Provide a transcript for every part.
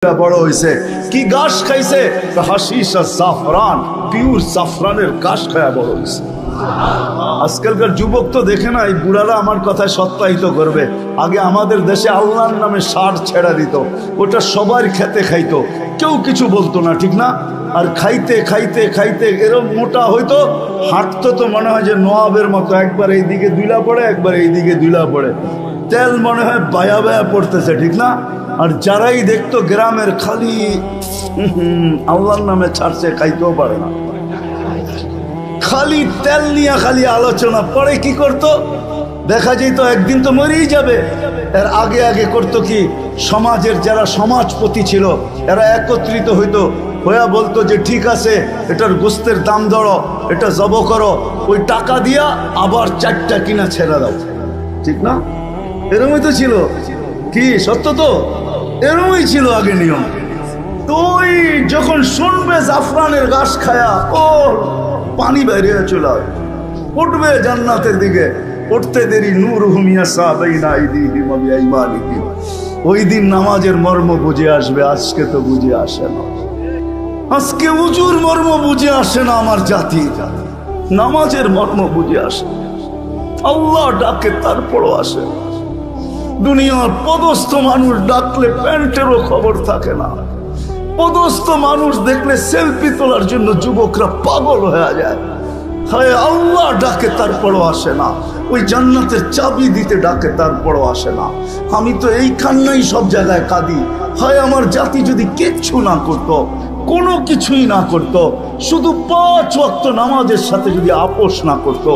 বড় হইছে কি ঘাস খাইছে হাশিশ আর জাফরান পিওর জাফরানের ঘাস খায়া বড় হইছে। আজকালকার যুবক তো দেখে না, এই বুড়ারা আমার কথায় সত্যায়িত করবে। আগে আমাদের দেশে আল্লাহর নামে ষাট ছেড়া দিত, ওটা সবার খেতে খাইতো, কেউ কিছু বলতো না, ঠিক না? আর খাইতে খাইতে খাইতে এরকম মোটা হইতো, হাঁটতো তো মনে হয় যে নওয়াবের মতো, একবার এইদিকে দুইলা পড়ে একবার এইদিকে দুইলা পড়ে, তেল মনে হয় বায়া বায়া পড়তেছে, ঠিক না? আর যারাই দেখতো গ্রামের খালি আল্লাহর নামে ছাড়ছে, খাইতেও পারে না, খালি তেল নিয়ে খালি আলোচনা। পরে কি করত দেখা যেত একদিন তো মরেই যাবে। এর আগে আগে করতো কি, সমাজের যারা সমাজপতি ছিল এরা একত্রিত হইতো, হইয়া বলতো যে ঠিক আছে এটার গোস্তের দাম ধরো, এটা জব করো, ওই টাকা দিয়া আবার চারটা কিনা ছেড়ে দাও, ঠিক না? এরকমই তো ছিল, কি সত্য তো? এরকমই ছিল আগে নিয়ম। তো ওই যখন শুনবে জাফরানের ঘাস খায়া ও পানি বাইরে চলে উঠবে জান্নাতের দিকে, উঠতে দেরি নূর হুমিয়া সাহাবাইনা আইদিহিম ওয়া বিআইমানিহিম। ওই দিন নামাজের মর্ম বুঝে আসবে, আজকে তো বুঝে আসে না। আজকে উজুর মর্ম বুঝে আসে না আমার জাতি, নামাজের মর্ম বুঝে আসে, আল্লাহ ডাকে তারপরও আসে। দুনিয়ার পদস্থ মানুষ ডাকলে প্যান্টেরও খবর থাকে না, পদস্থ মানুষ দেখলে সেলফি তোলার জন্য যুবকরা পাগল হয়ে যায়। হায় আল্লাহ ডাকে তারপরও আসে না, ওই জান্নাতের চাবি দিতে ডাকে তারপরও আসে না। আমি তো এই কান্নাই সব জায়গায় কাঁদি। হায় আমার জাতি যদি কিচ্ছু না করতো, কোনো কিছুই না করতো, শুধু 5 ওয়াক্ত নামাজের সাথে যদি আপোষ না করতো,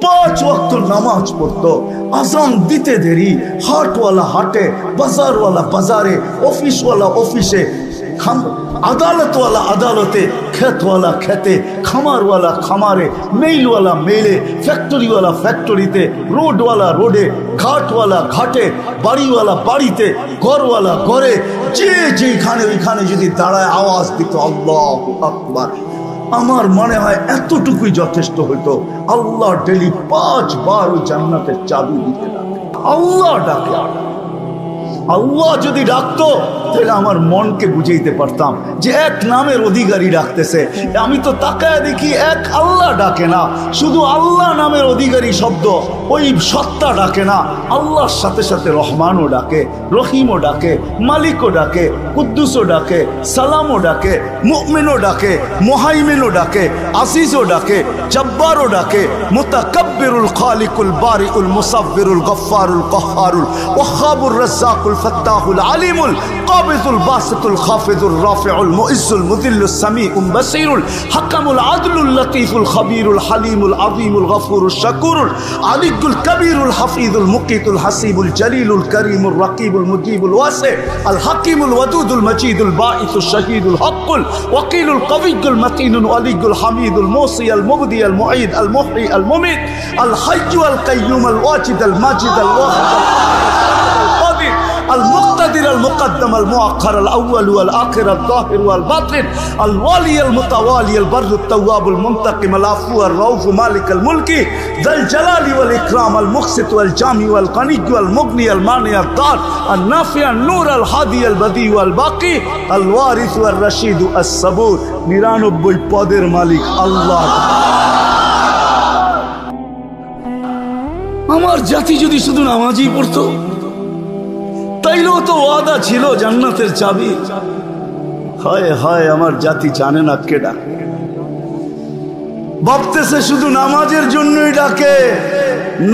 5 ওয়াক্ত নামাজ পড়তো, আজান দিতে দেরি, হাটওয়ালা হাটে, বাজারওয়ালা বাজারে, অফিসওয়ালা অফিসে, আদালতওয়ালা আদালতে, খেতওয়ালা খেতে, খামারওয়ালা খামারে, মেইলওয়ালা মেইলে, ফ্যাক্টরিওয়ালা ফ্যাক্টরিতে, রোডওয়ালা রোডে, ঘাটওয়ালা ঘাটে, বাড়িওয়ালা বাড়িতে, ঘরওয়ালা ঘরে, যে যেখানে ওইখানে যদি দাঁড়ায় আওয়াজ দিত আল্লাহু আকবার, আমার মনে হয় এতটুকুই যথেষ্ট হইতো। আল্লাহ ডেলি 5 বার ওই জান্নাতের চাবি দিতে ডাকে, আল্লাহ ডাকে। আল্লাহ যদি ডাকতো তাহলে আমার মনকে বুঝাইতে পারতাম যে এক নামের অধিকারী ডাকতেছে। আমি তো তাকায় দেখি এক আল্লাহ ডাকে না, শুধু আল্লাহ নামের অধিকারী শব্দ, ওই সত্তা ডাকে না। আল্লাহর সাথে সাথে রহমানও ডাকে, রহিমও ডাকে, মালিকও ডাকে, কুদ্দুসও ডাকে, সালামও ডাকে, মুমিনও ডাকে, মুহাইমিনও ডাকে, আজিজও ডাকে, জব্বারও ডাকে, মুতাকাব্বিরুল খালিকুল বারিউল মুসাব্বিরুল গফফারুল কহ্হারুল ওয়াহ্হাবুর রাজ্জাকুল ফাত্তাহুল আলিমুল কাবিদুল বাসিতুল খাফিদুর রাফিউল মুইজ্জুল মুযিল্লুস সামিউল বাসীরুল হাকামুল আদলুল লতীফুল খবীরুল হালিমুল আযীমুল গফুরুশ শাকুরুল আলিয়ুল কবীরুল হাফিজুল মুকিতুল হাসিবুল জলিলুল করিমুল রাকিবুল মুজিবুল ওয়াসি আল হাকিমুল ওয়াদুদুল মজিদুল বাঈসুশ শাহীদুল হকুল ওয়াকিলুল কবিয়ুল মতিনুল ওয়ালিয়ুল হামিদুল মুসি আল মুবদি আল মুঈদ আল মুহয়ি আল মুমিত আল হাইয়্যু আল কাইয়্যুম আল ওয়াজিদ আল মাজিদ আল ওয়াহিদ المقتدر المقدم المؤخر الأول والآخر الظاهر والباطن الوالي المتوالي البر التواب المنتقم العفو الرؤوف مالك الملك ذا الجلال والإكرام المقسط والجامع والغني والمغني المانع الضار النافع النور الهادي البديع والباقي الوارث والرشيد الصبور 99 পদের মালিক আল্লাহ। আমার জাতি যদি শুধু নামাজই পড়তো তাইলেও তো ওয়াদা ছিল জান্নাতের চাবি। হায় হায় আমার জাতি জানে না কে ডাকে, ভাবতেছে শুধু নামাজের জন্যই ডাকে।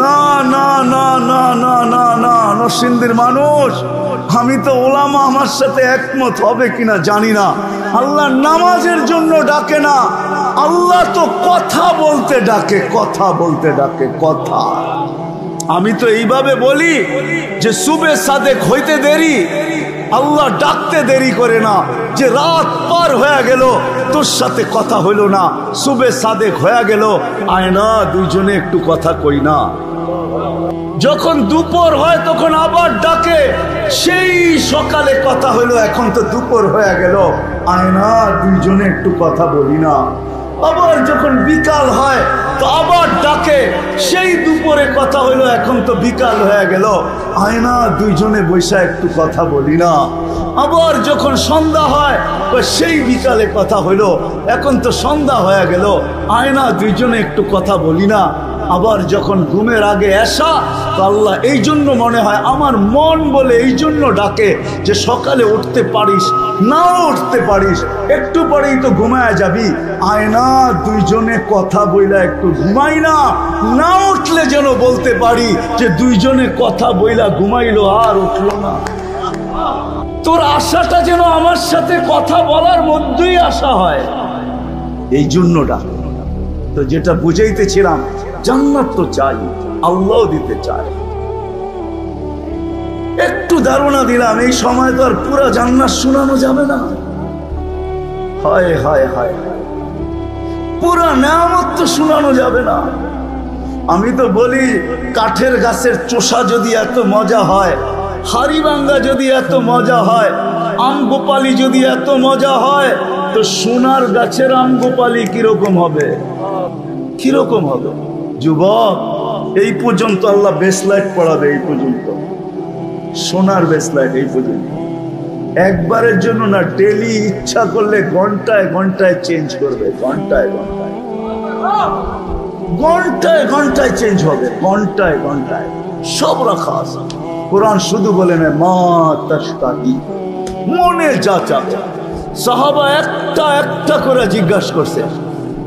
না না না না না না না, নরসিংদীর মানুষ, আমি তো ওলামা আমার সাথে একমত হবে কিনা জানি না, আল্লাহ নামাজের জন্য ডাকে না, আল্লাহ তো কথা বলতে ডাকে, কথা বলতে ডাকে, কথা। আমি তো এইভাবে বলি যে সুবে সাদেক হইতে দেরি, আল্লাহ ডাকতে দেরি করে না। যে রাত পার হয়ে গেল তোর সাথে কথা হইল না, সুবে সাদেক হয়ে গেল, আয় না দুইজনে একটু কথা কই না। যখন দুপুর হয় তখন আবার ডাকে, সেই সকালে কথা হইল, এখন তো দুপুর হয়ে গেল, আয় না দুইজনে একটু কথা বলি না। আবার যখন বিকাল হয় তো আবার ডাকে, সেই দুপুরে কথা হইলো, এখন তো বিকাল হয়ে গেল, আয় না দুইজনে বৈশা একটু কথা বলি না। আবার যখন সন্ধ্যা হয় সেই বিকালে কথা হইলো, এখন তো সন্ধ্যা হয়ে গেল, আয়না দুইজনে একটু কথা বলি না। আবার যখন ঘুমের আগে আসা, তো আল্লাহ এই জন্য মনে হয় আমার মন বলে এই জন্য ডাকে যে সকালে উঠতে পারিস নাও উঠতে পারিস, একটু পরেই তো ঘুমায় যাবি, আয়না দুইজনে কথা বইলা একটু ঘুমাই না, না উঠলে যেন বলতে পারি যে দুইজনে কথা বইলা ঘুমাইলো আর উঠলো না। তোর আশাটা যেন আমার সাথে কথা বলার মধ্যেই আশা হয়, এই জন্যটা। তো যেটা বুঝাইতেছিলাম, জান্নাত তো চাই, আল্লাহ দিতে চায়। একটু ধারণা দিলাম, এই সময় তো আর পুরা জান্নাত শোনানো যাবে না। হায় হায় হায়, পুরা নেয়ামত তো শোনানো যাবে না। আমি তো বলি, কাঠের গাছের চোষা যদি এত মজা হয়, হাড়িভাঙ্গা যদি এত মজা হয়, আম গোপালি যদি এত মজা হয়, তো সোনার গাছের আম গোপালি কিরকম হবে? কিরকম হবে? যুবক, এই পর্যন্ত আল্লাহ বেসলাইট পড়াবে, এই পর্যন্ত সোনার বেসলাইট, এই পর্যন্ত একবারের জন্য না, ডেলি ইচ্ছা করলে ঘন্টায় ঘন্টায় চেঞ্জ করবে, ঘন্টায় ঘন্টায় ঘন্টায় ঘন্টায় চেঞ্জ হবে, ঘন্টায় ঘন্টায় সব রাখা আছে। কোরআন শুধু বলে না, মা তাশতাহি, মনে যা চাবে। সাহাবা একটা একটা করে জিজ্ঞাসা করছে,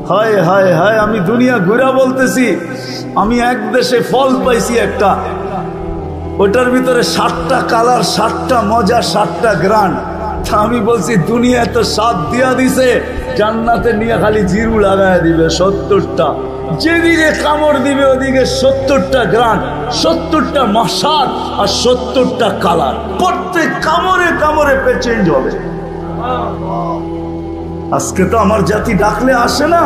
হায় হায় হায়, আমি দুনিয়া ঘুরা বলতেছি, আমি এক দেশে ফল পাইছি একটা, ওটার ভিতরে 60টা কালার, 60টা মজা, 60টা গ্রান। তা আমি বলছি, দুনিয়া তো স্বাদ দিয়া দিছে, জান্নাতে নিয়ে খালি জিরু লাগায় দিবে 70টা, যেদিকে কামড় দিবে ওদিকে 70টা গ্রান, 70টা মশাদ আর 70টা কালার, প্রত্যেক কামড়ে কামড়ে চেঞ্জ হবে। আজকে তো আমার জাতি ডাকলে আসে না।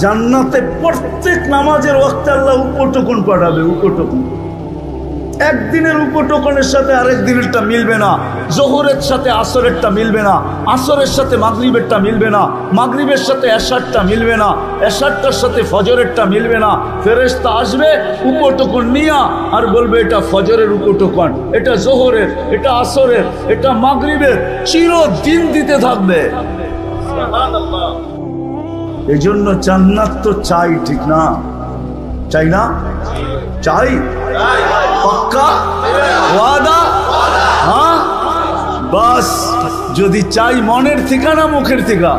জান্নাতে প্রত্যেক নামাজের ওয়াক্তে আল্লাহ উপটোকন পাঠাবে, উপটোকন। একদিনের উপটোকনের সাথে আরেক দিনেরটা মিলবে না, জোহরের সাথে আসরেরটা মিলবে না, আসরের সাথে মাগরিবেরটা মিলবে না, মাগরিবের সাথে এশারটা মিলবে না, এশারটার সাথে ফজরেরটা মিলবে না। ফেরেশতা আসবে উপটোকন নিয়া আর বলবে, এটা ফজরের উপটোকন, এটা জোহরের, এটা আসরের, এটা মাগরিবের, চিরদিন দিতে থাকবে। এই জন্য জান্নাত তো চাই, ঠিক না? চাই না? চাই, পাক্কা ওয়াদা। হ্যাঁ, বাস যদি চাই মনের থেকে না মুখের থেকে?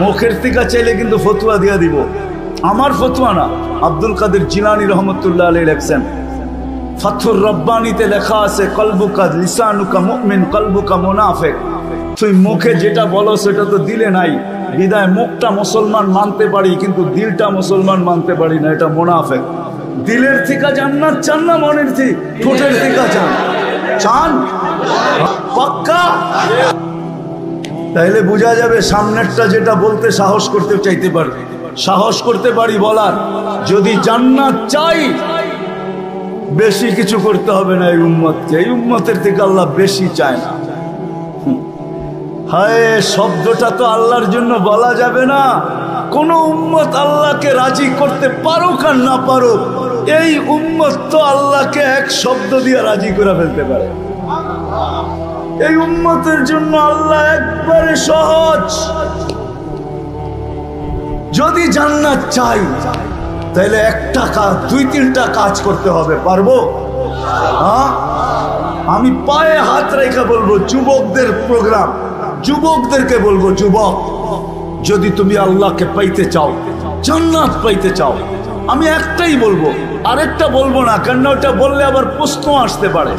মুখের থেকে চাইলে কিন্তু ফতুয়া দিয়া দিব। আমার ফতুয়া না, আব্দুল কাদের জিলানী রহমতুল্লাহ আলাইহি লেখছেন, ফাথুর রব্বানিতে লেখা আছে, কলবুকা লিসানুকা মুমিন কলবুকা মুনাফিক। তুই মুখে যেটা বলো সেটা তো দিলে নাই, বিদায় মুখটা মুসলমান মানতে পারি কিন্তু দিলটা মুসলমান মানতে পারি না, এটা মুনাফিক। দিলের থেকে জান্নাত চান না মনের থেকে? ঠোঁটের থেকে চান? চান পাক্কা? তাইলে বোঝা যাবে সামনেরটা যেটা বলতে সাহস করতে চাইতে পারি, সাহস করতে পারি বলার। যদি জান্নাত চাই, বেশি কিছু করতে হবে না এই উম্মতকে, এই উম্মতের থেকে আল্লাহ বেশি চায় না। হায়, শব্দটা তো আল্লাহর জন্য বলা যাবে না। কোন উম্মত আল্লাহকে রাজি করতে পারুক আর না পারুক, এই উম্মত তো আল্লাহকে এক শব্দ দিয়ে রাজি করে ফেলতে পারে। এই উম্মতের জন্য আল্লাহ একবারে সহজ। যদি জান্নাত চাই তাহলে একটা কাজ, 2-3টা কাজ করতে হবে। পারবো? হ্যাঁ, আমি পায়ে হাত রেখে বলবো, যুবকদের প্রোগ্রাম, যুবকদেরকে বলবো, যুবক যদি তুমি আল্লাহকে পাইতে চাও, জান্নাত পাইতে চাও, আমি একটাই বলবো, আরেকটা বলবো না, কারণ ওটা বললে আবার প্রশ্ন আসতে পারে।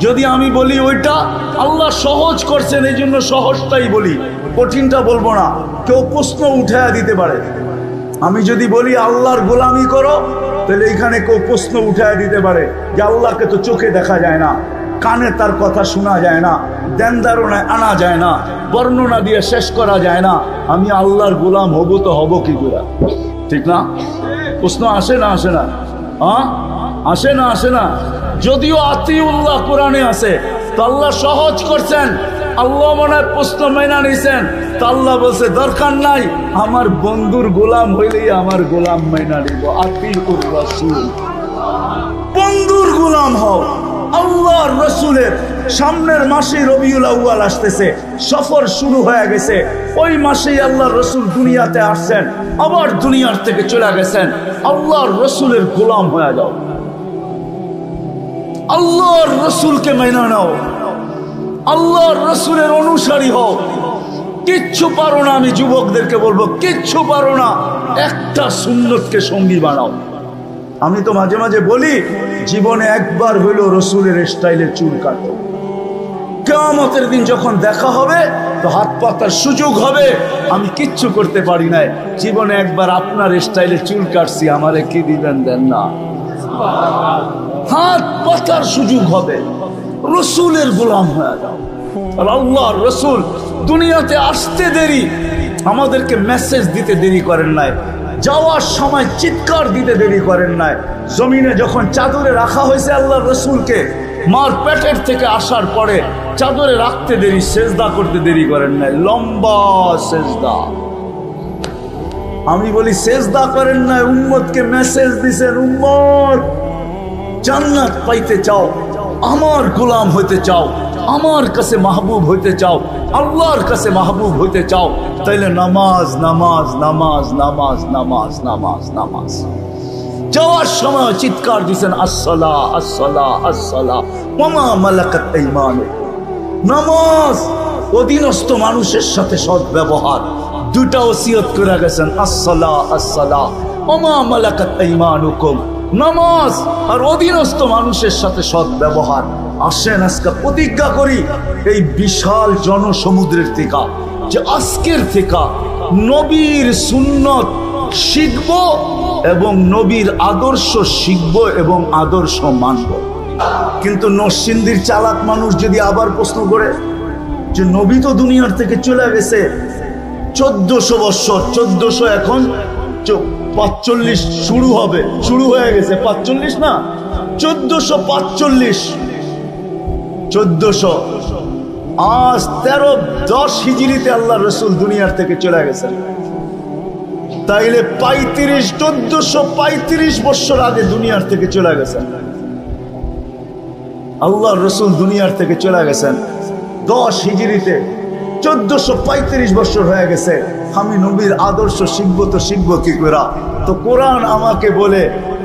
যদি আমি বলি ওইটা আল্লাহ সহজ করছেন এই জন্য সহজটাই বলি, কঠিনটা বলবো না, কেউ প্রশ্ন উঠায়া দিতে পারে। আমি যদি বলি আল্লাহর গোলামি করো, তাহলে এখানে কেউ প্রশ্ন উঠায়া দিতে পারে যে আল্লাহকে তো চোখে দেখা যায় না, কানে তার কথা শোনা যায় না, ধ্যান ধারণায় আনা যায় না, বর্ণনা দিয়ে শেষ করা যায় না, আমি আল্লাহর গোলাম হব তো হব কি করে? ঠিক না? প্রশ্ন আসে না? আসে না? হ্যাঁ, আসে না? আসে না? যদিও আতিউল্লাহ কোরআনে আছে, তো আল্লাহ সহজ করছেন। আল্লাহ মনে হয় প্রশ্ন মেনা নিছেন, তো আল্লাহ বলছে দরকার নাই, আমার বন্ধুর গোলাম হইলেই আমার গোলাম মেনা নিব। আতিউর রাসূল, বন্ধুর গোলাম হও, আল্লাহর রসুলের সামনের মাসেই রবিউল আউয়াল আসতেছে, সফর শুরু হয়ে গেছে। ওই মাসেই আল্লাহর রসুল দুনিয়াতে আসছেন, আবার দুনিয়ার থেকে চলে গেছেন। আল্লাহর রসুলের গোলাম হয়ে যাও, আল্লাহর রসুলকে মেনে নাও, আল্লাহর রসুলের অনুসারী হও। কিচ্ছু পারো না, আমি যুবকদেরকে বলবো, কিচ্ছু পারো না, একটা সুন্নতকে সঙ্গী বানাও। আমি তো মাঝে মাঝে বলি, জীবনে একবার হইল রসুলের স্টাইলে চুল কাটো। কিয়ামতের দিন যখন দেখা হবে তো হাত পাতার সুযোগ হবে, আমি কিচ্ছু করতে পারি নাই, জীবনে একবার আপনার স্টাইলে চুল কাটছি, আমারে কি দিবেন দেন না, হাত পাতার সুযোগ হবে। রসুলের গোলাম হয়ে যাও। আর আল্লাহর রসুল দুনিয়াতে আসতে দেরি, আমাদেরকে মেসেজ দিতে দেরি করেন নাই, যাওয়ার সময় চিৎকার দিতে দেরি করেন নাই। জমিনে যখন চাদরে রাখা হয়েছে আল্লাহর রসুলকে, মার পেটের থেকে আসার পরে চাদরে রাখতে দেরি, সেজদা করতে দেরি করেন নাই, লম্বা সেজদা। আমি বলি সেজদা করেন নাই, উম্মতকে মেসেজ দিছেন, উম্মত জান্নাত পাইতে চাও, আমার গোলাম হইতে চাও, আমার কাছে মাহবুব হইতে চাও, আল্লাহর কাছে মাহবুব হইতে চাও, তাইলে নামাজ নামাজ নামাজ নামাজ নামাজ নামাজ নামাজ। যাওয়ার সময় চিৎকার দিছেন, আসসালাহ আসসালাহ আসসালাহ ওয়া মা মালাকাত আইমানুকুম। নামাজ, অধীনস্থ মানুষের সাথে সৎ ব্যবহার, দুটা ওসিয়ত করে গেছেন, আসসালাহ আসসালাহ ওয়া মা মালাকাত আইমানুকুম। নামাজ আর অধীনস্থ মানুষের সাথে সৎ ব্যবহার। আসেন আজকে প্রতিজ্ঞা করি এই বিশাল জনসমুদ্রের থেকে, যে আজকের থেকে নবীর সুন্নত শিখব এবং নবীর আদর্শ শিখব এবং আদর্শ মানব। কিন্তু নরসিংদীর চালাক মানুষ যদি আবার প্রশ্ন করে যে নবী তো দুনিয়ার থেকে চলে গেছে 1400 বছর, 1400 এখন 45 শুরু হবে, শুরু হয়ে গেছে 45 না 1445, 1400 আজ 1310 হিজরিতে আল্লাহ রসুল দুনিয়ার থেকে চলে গেছেন। তাইলে 1435 বছর আগে দুনিয়ার থেকে চলে গেছেন আল্লাহ রসুল, দুনিয়ার থেকে চলে গেছেন 10 হিজরিতে, 1435 বছর হয়ে গেছে। আমি নবীর আদর্শ শিখবো তো শিখবো কি করে? তো কোরআন আমাকে বলে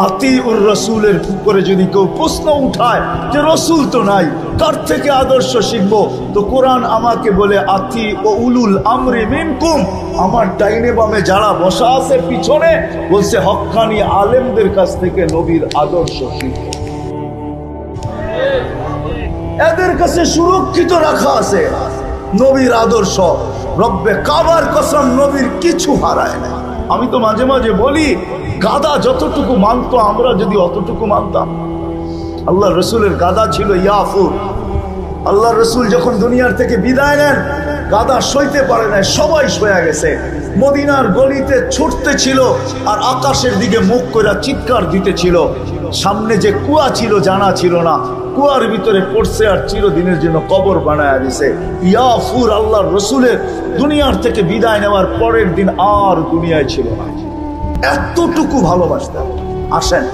আতিউর রসুলের করে যদি কেউ প্রশ্ন উঠায় যে রসুল তো নাই, কার থেকে আদর্শ শিখবো, তো কোরআন আমাকে বলে আতি ও উলুল আমরি মিনকুম, আমার ডাইনে বামে যারা বসা আছে পিছনে, বলছে হক্কানি আলেমদের কাছ থেকে নবীর আদর্শ শিখবো। এদের কাছে সুরক্ষিত রাখা আছে নবীর আদর্শ। রব্বে কাবার কসম, নবীর কিছু হারায় না। আমি তো মাঝে মাঝে বলি, গাদা যতটুকু মানতো আমরা যদি অতটুকু মানতাম। আল্লাহ রসুলের গাদা ছিল ইয়াফুর। আল্লাহ রসুল যখন দুনিয়ার থেকে বিদায় নেন, গাদা সইতে পারে না, সবাই সয়ে গেছে, মদিনার গলিতে ছুটতে ছিল আর আকাশের দিকে মুখ করে চিৎকার দিতে ছিল। সামনে যে কুয়া ছিল জানা ছিল না, কুয়ার ভিতরে পড়ছে আর চিরদিনের জন্য কবর বানায় দিছে। ইয়াফুর আল্লাহর রসুলের দুনিয়ার থেকে বিদায় নেওয়ার পরের দিন আর দুনিয়ায় ছিল না। এতটুকু ভালোবাসতেন। আসেন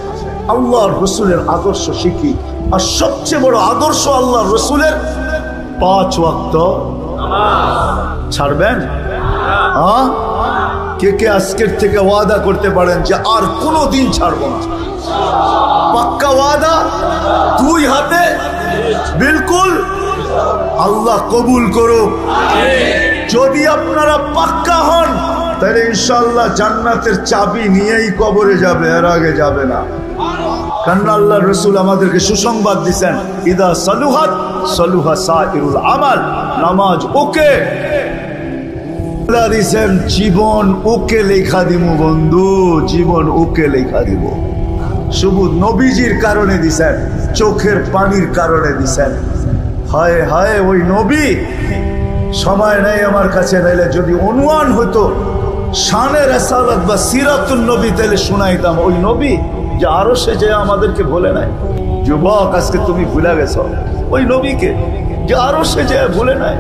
আল্লাহর রসুলের আদর্শ শিখি। আর সবচেয়ে বড় আদর্শ আল্লাহর রসুলের 5 ওয়াক্ত ছাড়বেন। হ্যাঁ, কে কে আজকের থেকে ওয়াদা করতে পারেন যে আর কোনো দিন ছাড়বো না? পাক্কা ওয়াদা, 2 হাতে বিলকুল। আল্লাহ কবুল করুক। যদি আপনারা পাক্কা হন তাহলে ইনশাআল্লাহ জান্নাতের চাবি নিয়েই কবরে যাবে, এর আগে যাবে না। কারণ আল্লাহ রসুল আমাদেরকে সুসংবাদ দিচ্ছেন, ইদা সালুহাত সালুহা সাইরুল আমাল। নামাজ ওকে দিছেন, জীবন ওকে লেখা দিব বন্ধু, জীবন ওকে লেখা দিব। শুধু নবীজির কারণে দিছেন, চোখের পানির কারণে দিছেন। হায় হায় ওই নবী, সময় নেই আমার কাছে, নাইলে যদি অনুমান হতো শানে রাসালাত বা সিরাতুন নবী তাহলে শোনাইতাম। ওই নবী যে আরো সে যে আমাদেরকে বলে নাই। যুবক, আজকে তুমি ভুলে গেছো ওই নবীকে যে আরো সে যে বলে নাই।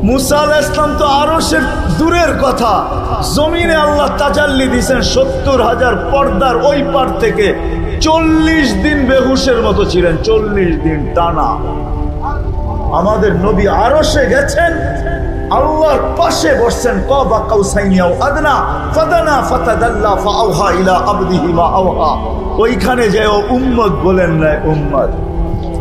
মুসা আলাইহিস সালাম তো আরো সে দূরের কথা, জমিনে আল্লাহ তাজাল্লি দিয়েছেন। 70,000 পর্দার ওই পার থেকে 40 দিন বেহুশের মতো ছিলেন, 40 দিন টানা। আমাদের নবী আরশে গেছেন, আল্লাহর পাশে বসছেন, কাবা কাউসাইনি আও আদনা ফাদানা ফাতাদাল্লা ফাআওহা ইলা আবদিহি মা আওহা। ওইখানে যে উম্মত বলেন না, উম্মত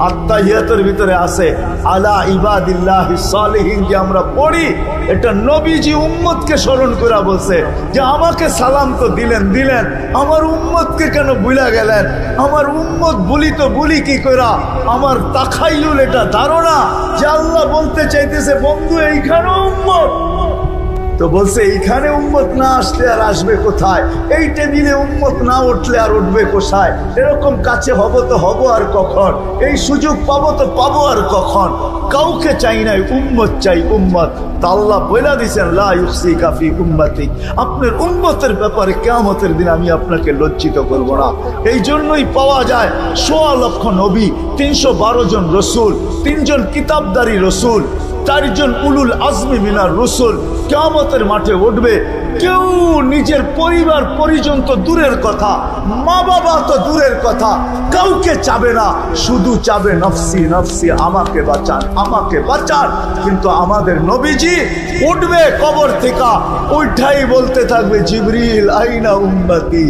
আত্তাহিয়াতের ভিতরে আছে আলা ইবাদিল্লাহিস সালিহিন যে আমরা পড়ি, এটা নবীজি উম্মতকে স্মরণ করে বলছে যে আমাকে সালাম তো দিলেন, আমার উম্মতকে কেন ভুলা গেলেন? আমার উম্মত বলি তো বলি কি কইরা? আমার তাখাইয়ুল এটা ধারণা যে আল্লাহ বলতে চাইতেছে বন্ধু এইখানে উম্মত, তো বলছে এইখানে উম্মত না আসলে আর আসবে কোথায়? এই টেবিলে উম্মত না উঠলে আর উঠবে কোথায়? এরকম কাছে হব তো হব আর কখন? এই সুযোগ পাবো তো পাবো আর কখন? কাউকে চাই নাই, উম্মত চাই, উম্মত। তা আল্লাহ বলে দিয়েছেন লা ইউসিকা ফি উম্মতি, আপনার উম্মতের ব্যাপারে কিয়ামতের দিন আমি আপনাকে লজ্জিত করব না। এই জন্যই পাওয়া যায় ১৬ লক্ষ নবী, ৩১২ জন রসুল, ৩ জন কিতাবদারি রসুল, ৪ জন উলুল আজমি মিনার রসুল কিয়ামতের মাঠে উঠবে। কেউ নিজের পরিবার পরিজন তো দূরের কথা, মা বাবা তো দূরের কথা, কাউকে চাবে না, শুধু চাবে নফসি নফসি, আমাকে বাঁচান, আমাকে বাঁচান। কিন্তু আমাদের নবীজি উঠবে কবর থেকে, ওইটাই বলতে থাকবে জিবরিল আইনা উম্মতি,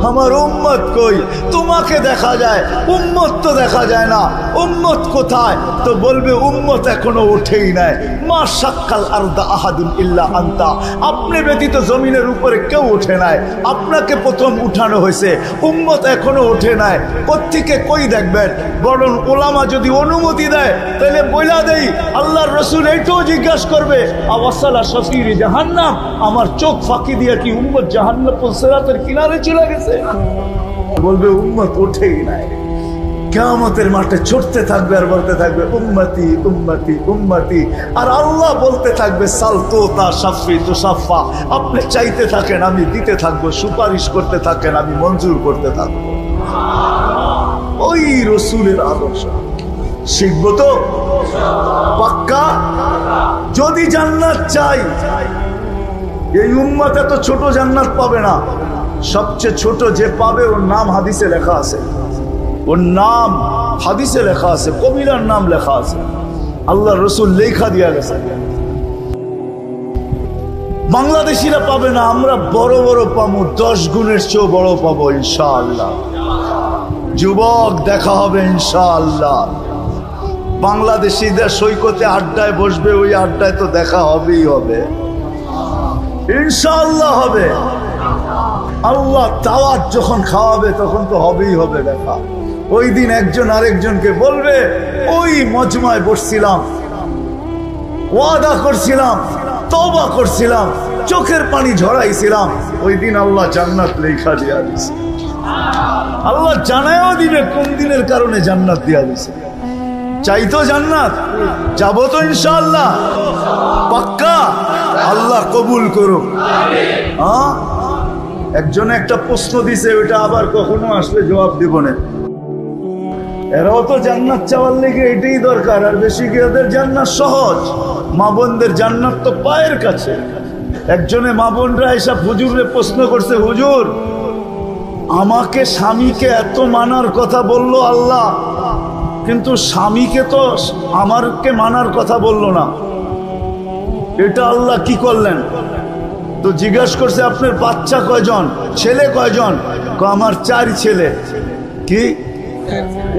আমার উম্মত কই? তোমাকে দেখা যায়, উম্মত তো দেখা যায় না, উম্মত কোথায়? তো বলবে উম্মত এখনো ওঠেই নাই। মা শাক্কাল আরদা আহাদুন ইল্লা আনতা, আপনি ব্যতীত জমিনের উপরে কেউ ওঠে নাই, আপনাকে প্রথম উঠানো হয়েছে, উম্মত এখনো ওঠে নাই। কোত্থেকে কই দেখবেন? বরং ওলামা যদি অনুমতি দেয় তাহলে বইলা দেই, আল্লাহর রসুল এইটাও জিজ্ঞাসা করবে আওয়াসালা শফির জাহান্নাম, আমার চোখ ফাঁকি দিয়া কি উম্মত জাহান্নাম সিরাতের কিনারে চলে গেছে? বলবে উম্মত ওঠেই নাই। কিয়ামতের মাঠে ছুটতে থাকবে আর বলতে থাকবে উম্মতি উম্মতি উম্মতি। আর আল্লাহ বলতে থাকবে সালতুতা শাফি তুসাফা, আপনি চাইতে থাকেন আমি দিতে থাকবো, সুপারিশ করতে থাকেন আমি মঞ্জুর করতে থাকবো। ওই রসুলের আদর্শ শিখবো তো পাক্কা। যদি জান্নাত চাই, এই উম্মত এত ছোট জান্নাত পাবে না। সবচেয়ে ছোট যে পাবে ওর নাম হাদিসে লেখা আছে, ওর নাম হাদিসে লেখা আছে, কবিরার নাম লেখা আছে, আল্লাহ রসুল লেখা দিয়া গেছে। বাংলাদেশিরা পাবে না, আমরা বড় বড় পাবো, 10 গুণের চেয়েও বড় পাবো ইনশাআল্লাহ। যুবক দেখা হবে ইনশাআল্লাহ। বাংলাদেশিদের সৈকতে আড্ডায় বসবে, ওই আড্ডায় তো দেখা হবেই হবে ইনশাআল্লাহ, হবে। আল্লাহ দাওয়াত যখন খাওয়াবে তখন তো হবেই হবে দেখা। ওই দিন একজন আরেকজনকে বলবে ওই মজমায় বসছিলাম, ওয়াদা করছিলাম, তওবা করছিলাম, চোখের পানি ঝরাইছিলাম, ওই দিন আল্লাহ জান্নাত লেখা দিয়া দিছে। আল্লাহ জানায়ও দিবে কোন দিনের কারণে জান্নাত দিয়া দিছে। চাই তো জান্নাত, যাবো তো ইনশাআল্লাহ পাক্কা। আল্লাহ কবুল করুক। হ্যাঁ, একজনে একটা প্রশ্ন দিছে, ওইটা আবার কখনো আসলে জবাব দিব না। এরাও তো জান্নাত চাওয়ার লেগে এটাই দরকার, আর বেশি কি ওদের জান্নাত সহজ? মা বোনদের জান্নাত তো পায়ের কাছে। একজনে মা বোনরা এসব হুজুরে প্রশ্ন করছে, হুজুর আমাকে স্বামীকে এত মানার কথা বললো আল্লাহ, কিন্তু স্বামীকে তো আমারকে মানার কথা বললো না, এটা আল্লাহ কি করলেন? তো জিজ্ঞাসা করছে আপনার বাচ্চা কয়জন, ছেলে কয়জন? আমার 4 ছেলে। কি?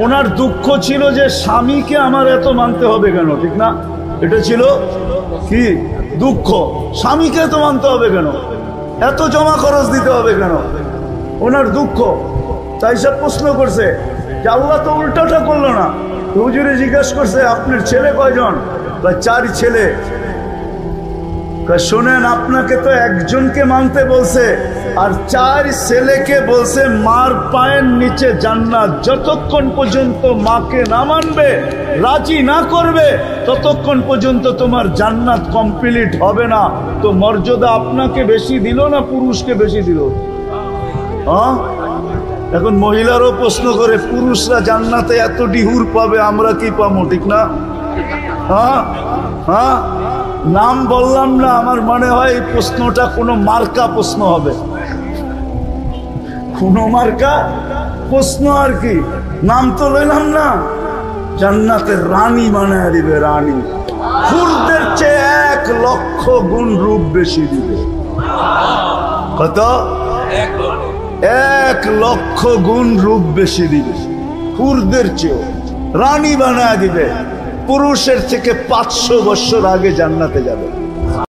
ওনার দুঃখ ছিল যে স্বামীকে আমার এত মানতে হবে কেন, ঠিক না? এটা ছিল কি দুঃখ, স্বামীকে এত মানতে হবে কেন, এত জমা খরচ দিতে হবে কেন, ওনার দুঃখ। তাই সব প্রশ্ন করছে যে আল্লাহ তো উল্টাটা করলো না। হুজুরে জিজ্ঞাসা করছে আপনার ছেলে কয়জন? 4 ছেলে। শোনেন, আপনাকে তো একজনকে মানতে বলছে, আর 4 ছেলেকে বলছে মার পায়ের নিচে জান্নাত। যতক্ষণ পর্যন্ত মাকে না মানবে, রাজি না করবে, ততক্ষণ পর্যন্ত তোমার জান্নাত কমপ্লিট হবে না। তো মর্যাদা আপনাকে বেশি দিল না পুরুষকে বেশি দিল? হ্যাঁ, এখন মহিলারও প্রশ্ন করে পুরুষরা জান্নাতে এত ডিহুর পাবে, আমরা কি পাবো, ঠিক না? হ্যাঁ হ্যাঁ, নাম বললাম না, আমার মনে হয় এই প্রশ্নটা কোনো মার্কা প্রশ্ন হবে, কোনো মার্কা প্রশ্ন। আর কি নাম তো লইলাম না, জান্নাতের রানী বানায় দিবে, রানী। হুরদের চেয়ে 1,00,000 গুণ রূপ বেশি দিবে। কত? 1,00,000 গুণ রূপ বেশি দিবে। হুরদের চেয়ে রানী বানায় দিবে। পুরুষের থেকে 500 বছর আগে জান্নাতে যাবে।